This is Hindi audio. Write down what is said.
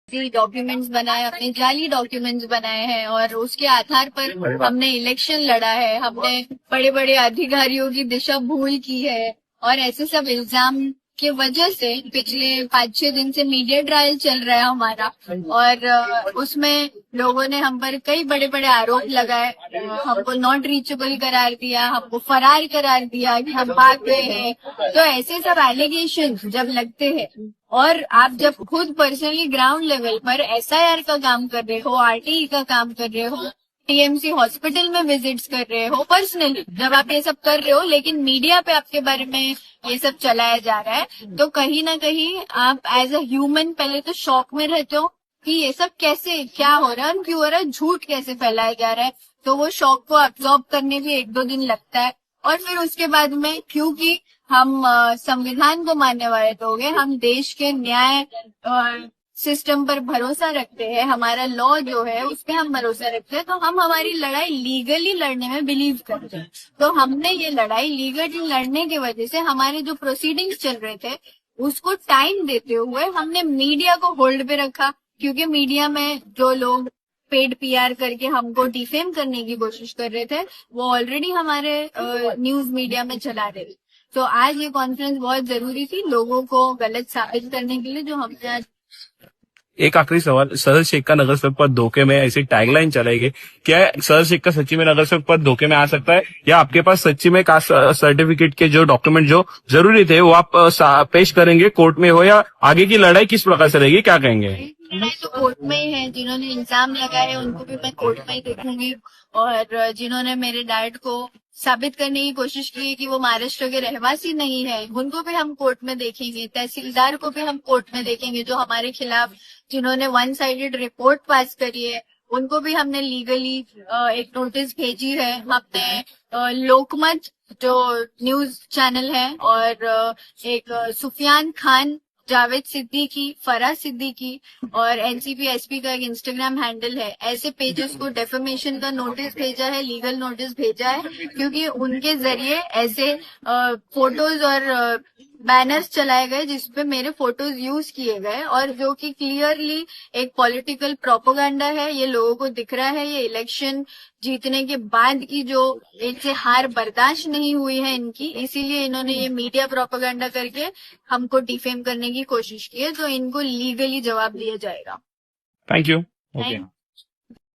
डॉक्यूमेंट्स बनाए, अपने जाली डॉक्यूमेंट्स बनाए हैं और उसके आधार पर हमने इलेक्शन लड़ा है। हमने बड़े बड़े अधिकारियों की दिशा भूल की है और ऐसे सब इल्जाम की वजह से पिछले 5-6 दिन से मीडिया ट्रायल चल रहा है हमारा और उसमें लोगों ने हम पर कई बड़े बड़े आरोप लगाए। हमको नॉट रीचेबल करार दिया, हमको फरार करार दिया कि हम भाग गए हैं। तो ऐसे सब एलिगेशन जब लगते हैं और आप जब खुद पर्सनली ग्राउंड लेवल पर एसआईआर का काम कर रहे हो, आरटीई का काम कर रहे हो, टीएमसी हॉस्पिटल में विजिट्स कर रहे हो, पर्सनली जब आप ये सब कर रहे हो लेकिन मीडिया पे आपके बारे में ये सब चलाया जा रहा है, तो कहीं ना कहीं आप एज अ ह्यूमन पहले तो शॉक में रहते हो कि ये सब कैसे, क्या हो रहा है और क्यों हो रहा है, झूठ कैसे फैलाया जा रहा है। तो वो शॉक को अब्सॉर्ब करने भी 1-2 दिन लगता है और फिर उसके बाद में क्योंकि हम संविधान को मानने वाले लोग हैं, हम देश के न्याय सिस्टम पर भरोसा रखते हैं, हमारा लॉ जो है उस पर हम भरोसा रखते हैं, तो हम हमारी लड़ाई लीगली लड़ने में बिलीव करते हैं। तो हमने ये लड़ाई लीगली लड़ने की वजह से हमारे जो प्रोसीडिंग्स चल रहे थे उसको टाइम देते हुए हमने मीडिया को होल्ड पे रखा, क्योंकि मीडिया में जो लोग पेड पीआर करके हमको डिफेम करने की कोशिश कर रहे थे वो ऑलरेडी हमारे न्यूज मीडिया में चला रहे थे। तो आज ये कॉन्फ्रेंस बहुत जरूरी थी लोगों को गलत साबित करने के लिए, जो हमने आज। एक आखिरी सवाल, सदर शेख का नगर सेवक पद धोखे में, ऐसी टैगलाइन चलाएगी, क्या सदर शेख का सच्ची में नगर सेवक पद धोखे में आ सकता है, या आपके पास सच्ची में कास्ट सर्टिफिकेट के जो डॉक्यूमेंट जो जरूरी थे वो आप पेश करेंगे कोर्ट में, हो या आगे की लड़ाई किस प्रकार से रहेगी, क्या कहेंगे? तो कोर्ट में ही है, जिन्होंने इल्जाम लगाए उनको भी मैं कोर्ट में ही देखूंगी और जिन्होंने मेरे डैड को साबित करने की कोशिश की कि वो महाराष्ट्र के रहवासी नहीं है उनको भी हम कोर्ट में देखेंगे, तहसीलदार को भी हम कोर्ट में देखेंगे जो हमारे खिलाफ जिन्होंने 1 साइडेड रिपोर्ट पास करी है उनको भी हमने लीगली एक नोटिस भेजी है। हमने लोकमत जो न्यूज चैनल है और एक सुफियान खान, जावेद सिद्दीकी, फराज सिद्दीकी और एनसीपी एसपी का एक इंस्टाग्राम हैंडल है, ऐसे पेजेस को डेफेमेशन का नोटिस भेजा है, लीगल नोटिस भेजा है, क्योंकि उनके जरिए ऐसे फोटोज और बैनर्स चलाए गए जिसपे मेरे फोटोज यूज किए गए और जो कि क्लियरली एक पॉलिटिकल प्रोपोगंडा है। ये लोगों को दिख रहा है, ये इलेक्शन जीतने के बाद की जो इनसे हार बर्दाश्त नहीं हुई है इनकी, इसीलिए इन्होंने ये मीडिया प्रोपोगंडा करके हमको डिफेम करने की कोशिश की है। तो इनको लीगली जवाब दिया जाएगा। Thank you. थैंक